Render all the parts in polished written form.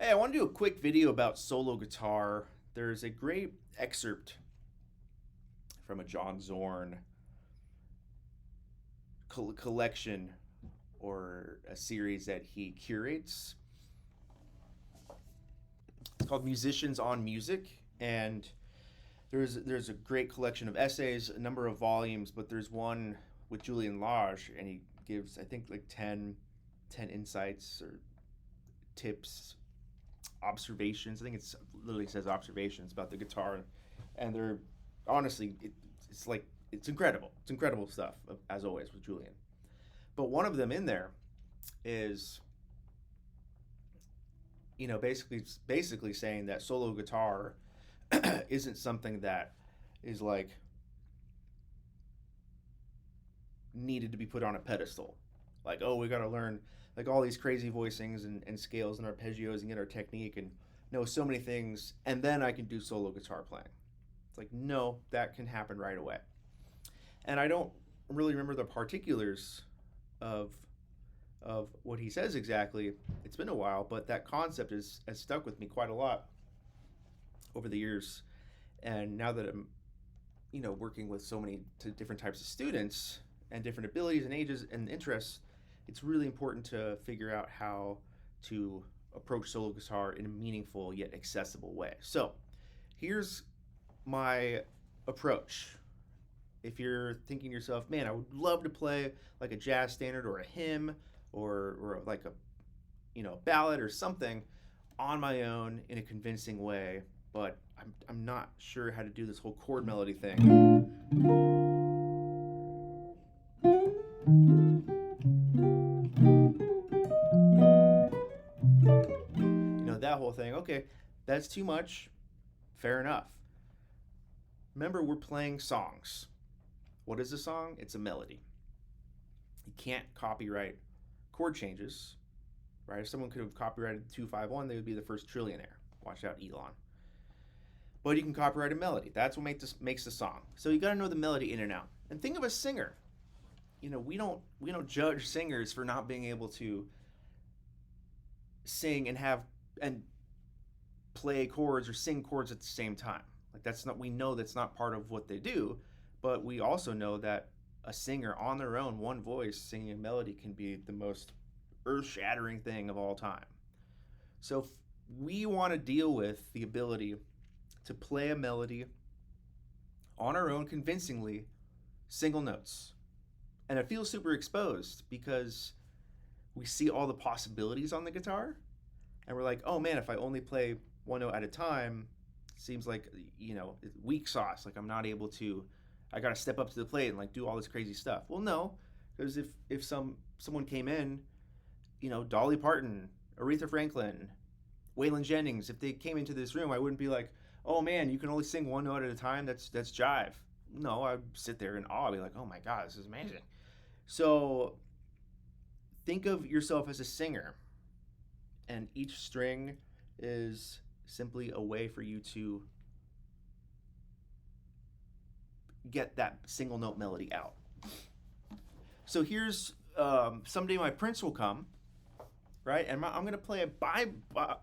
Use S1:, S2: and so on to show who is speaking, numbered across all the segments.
S1: Hey, I want to do a quick video about solo guitar. There's a great excerpt from a John Zorn collection or a series that he curates. It's called Musicians on Music, and there's a great collection of essays, a number of volumes, but there's one with Julian Lage, and he gives, I think, like 10 insights or tips, observations. I think it's literally says observations about the guitar, and they're honestly, it's like it's incredible. It's incredible stuff, as always with Julian. But one of them in there is, basically saying that solo guitar isn't something that is like needed to be put on a pedestal. Like, oh, we got to learn like all these crazy voicings and scales and arpeggios and get our technique and know so many things, and then I can do solo guitar playing. It's like, no, that can happen right away. And I don't really remember the particulars of of what he says exactly. It's been a while, but that concept has stuck with me quite a lot over the years. And now that I'm, working with so many different types of students and different abilities and ages and interests, it's really important to figure out how to approach solo guitar in a meaningful yet accessible way. So, here's my approach. If you're thinking to yourself, man, I would love to play like a jazz standard or a hymn or like a ballad or something on my own in a convincing way, but I'm not sure how to do this whole chord melody thing. That whole thing. Okay, that's too much. Fair enough. Remember, we're playing songs. What is a song? It's a melody. You can't copyright chord changes, right? If someone could have copyrighted 251, they would be the first trillionaire. Watch out, Elon. But you can copyright a melody. That's what makes the song. So you got to know the melody in and out. And think of a singer. We don't judge singers for not being able to sing and play chords or sing chords at the same time. Like we know that's not part of what they do, but we also know that a singer on their own, one voice singing a melody, can be the most earth-shattering thing of all time. So if we want to deal with the ability to play a melody on our own convincingly, single notes. And it feels super exposed because we see all the possibilities on the guitar, and we're like, oh man, if I only play one note at a time, it seems like weak sauce. Like I'm not able to. I got to step up to the plate and like do all this crazy stuff. Well, no, because if someone came in, Dolly Parton, Aretha Franklin, Waylon Jennings, if they came into this room, I wouldn't be like, oh man, you can only sing one note at a time. That's jive. No, I'd sit there in awe, I'd be like, oh my god, this is amazing. So think of yourself as a singer, and each string is simply a way for you to get that single note melody out. So here's someday my prince will come, right? And I'm going to play it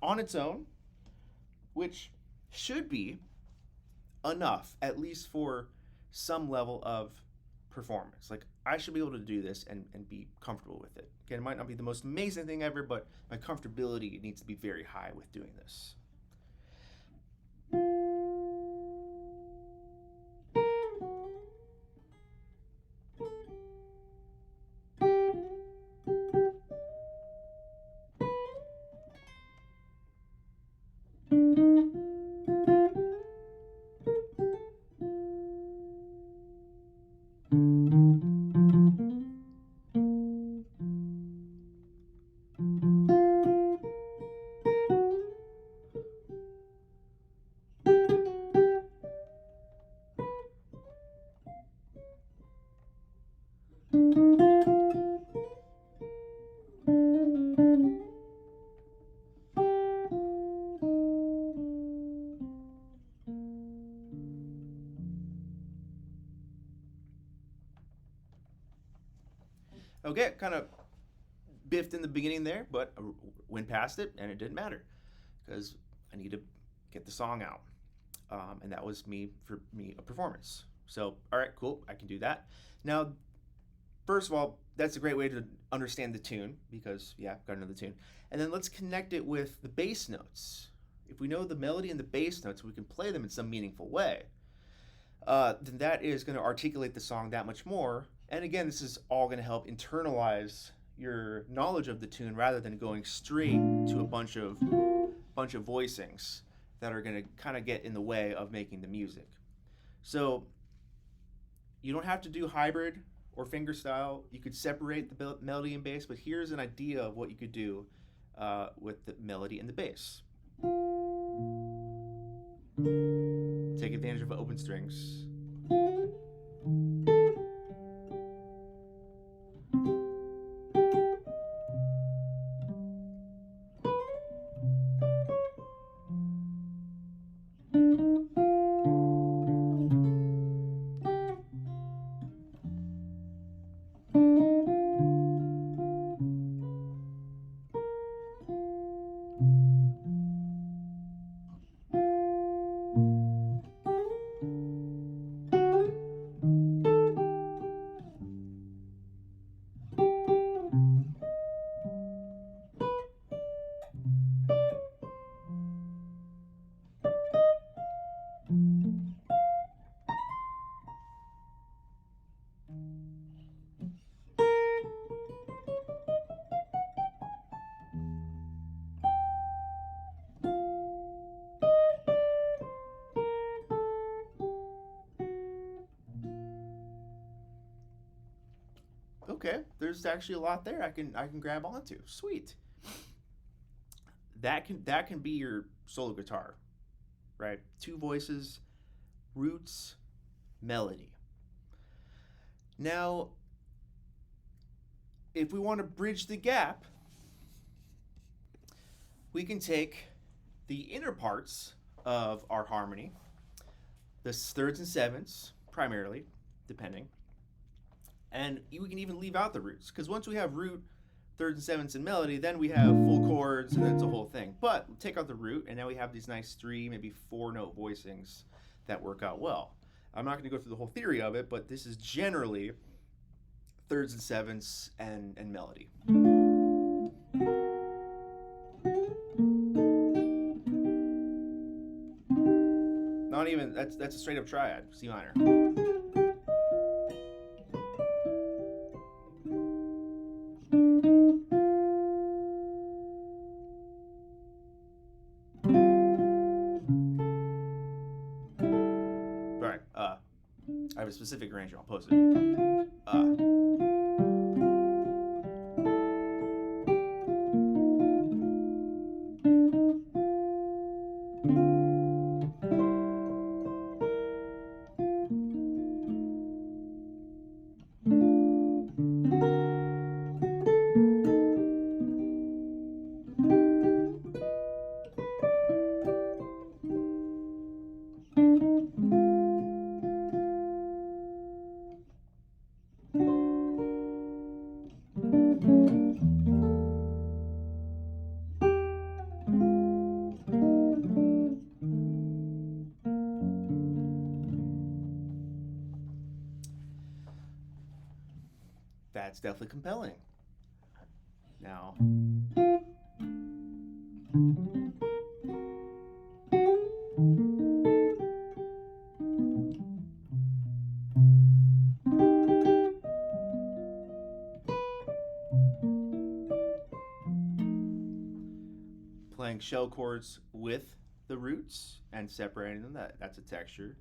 S1: on its own, which should be enough, at least for some level of performance. Like I should be able to do this and be comfortable with it. Again, it might not be the most amazing thing ever, but my comfortability needs to be very high with doing this. Okay, kind of biffed in the beginning there, but went past it and it didn't matter. because I need to get the song out. And that was a performance. So, all right, cool, I can do that. Now, first of all, that's a great way to understand the tune because, yeah, I've got to know the tune. And then let's connect it with the bass notes. If we know the melody and the bass notes, we can play them in some meaningful way. Then that is going to articulate the song that much more. And again, this is all going to help internalize your knowledge of the tune rather than going straight to a bunch of voicings that are going to kind of get in the way of making the music. So you don't have to do hybrid or fingerstyle. You could separate the melody and bass, but here's an idea of what you could do with the melody and the bass. Take advantage of open strings. Okay, there's actually a lot there I can grab onto. Sweet. That can be your solo guitar, right? 2 voices, roots, melody. Now, if we want to bridge the gap, we can take the inner parts of our harmony, the thirds and sevenths primarily, depending, and we can even leave out the roots, because once we have root, thirds and sevenths, and melody, then we have full chords, and that's a whole thing. But take out the root, and now we have these nice 3, maybe 4-note voicings that work out well. I'm not going to go through the whole theory of it, but this is generally thirds and sevenths and melody. Not even, that's a straight up triad, C minor. I have a specific arrangement. I'll post it. That's definitely compelling. Now, playing shell chords with the roots and separating them, that's a texture.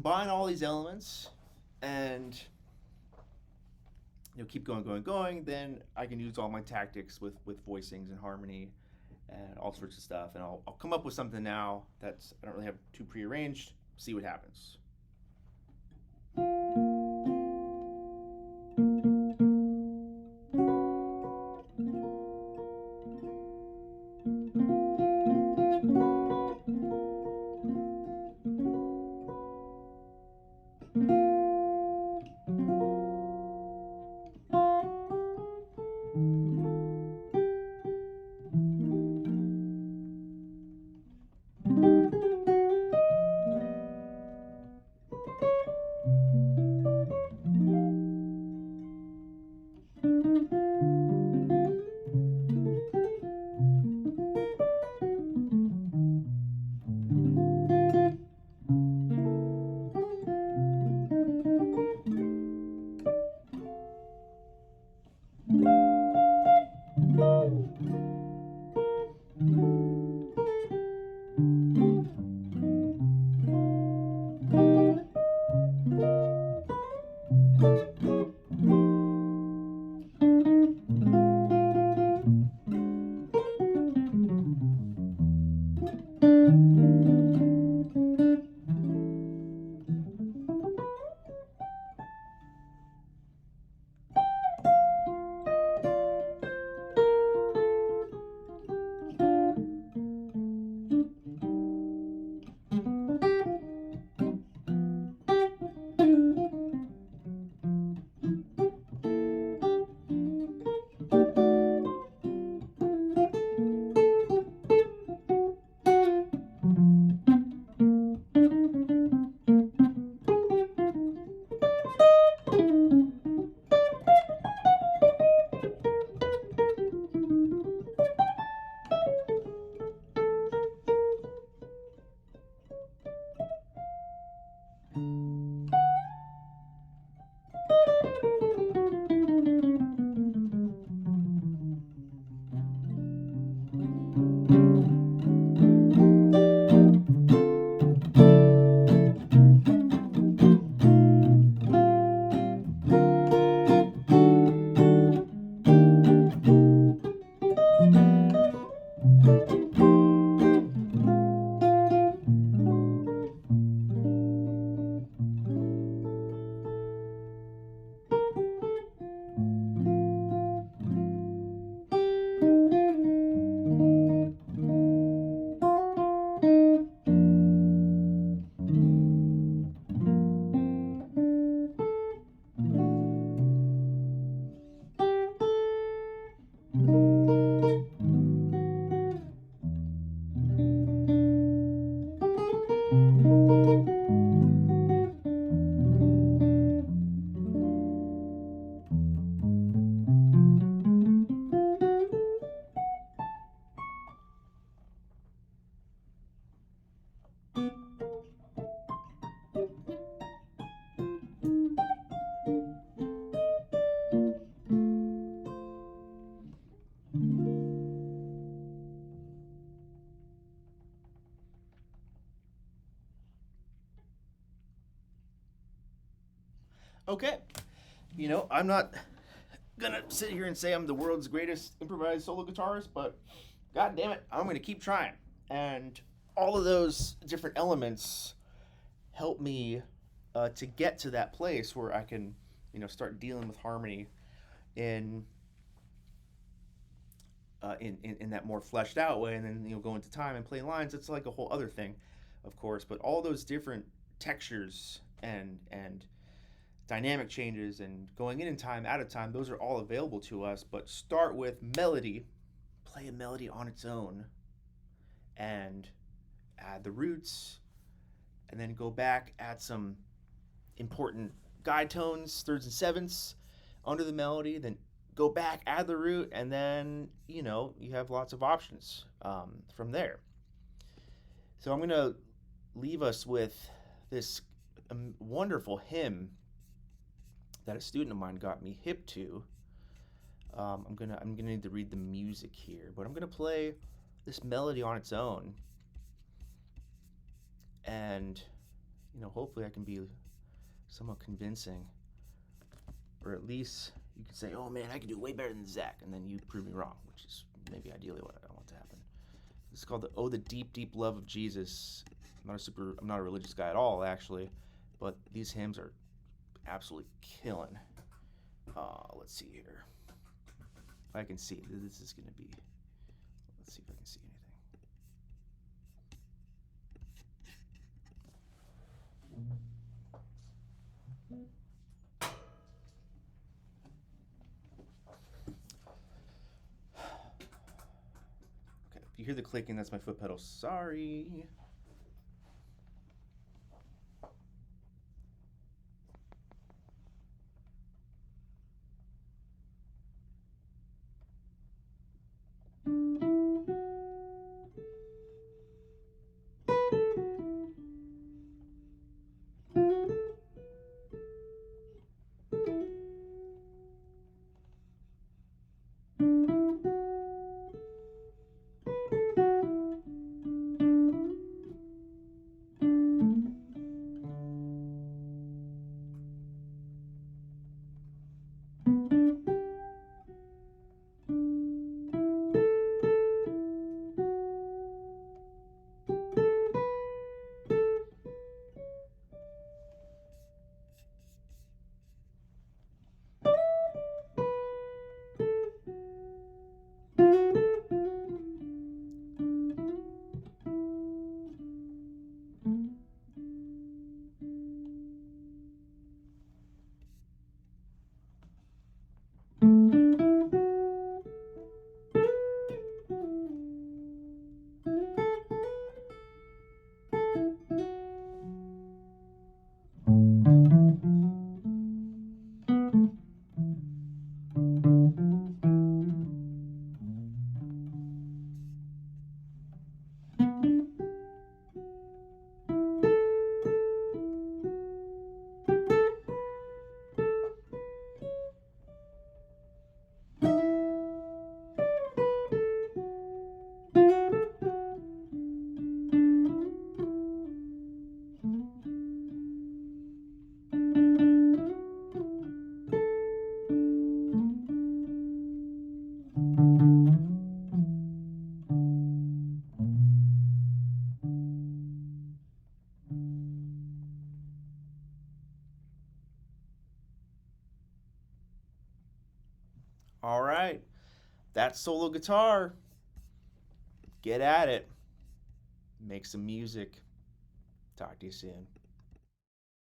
S1: combine all these elements and keep going, then I can use all my tactics with voicings and harmony and all sorts of stuff, and I'll come up with something now that's I don't really have too prearranged. See what happens. Okay, I'm not gonna sit here and say I'm the world's greatest improvised solo guitarist, but god damn it, I'm gonna keep trying. And all of those different elements help me to get to that place where I can, start dealing with harmony in in that more fleshed out way, and then go into time and play lines. It's like a whole other thing, of course. But all those different textures and dynamic changes and going in time, out of time, those are all available to us. But start with melody, play a melody on its own, and add the roots, and then go back, add some important guide tones, thirds and sevenths under the melody, then go back, add the root, and then you have lots of options from there. So I'm gonna leave us with this wonderful hymn that a student of mine got me hip to. I'm gonna need to read the music here, but I'm gonna play this melody on its own, and hopefully I can be somewhat convincing, or at least you can say, "Oh man, I can do way better than Zach," and then you prove me wrong, which is maybe ideally what I want to happen. This is called the "Oh, the Deep, Deep Love of Jesus." I'm not a religious guy at all, actually, but these hymns are absolutely killing. Let's see here. If I can see, this is going to be. Let's see if I can see anything. Okay, if you hear the clicking, that's my foot pedal. Sorry. All right, that's solo guitar. Get at it. Make some music. Talk to you soon.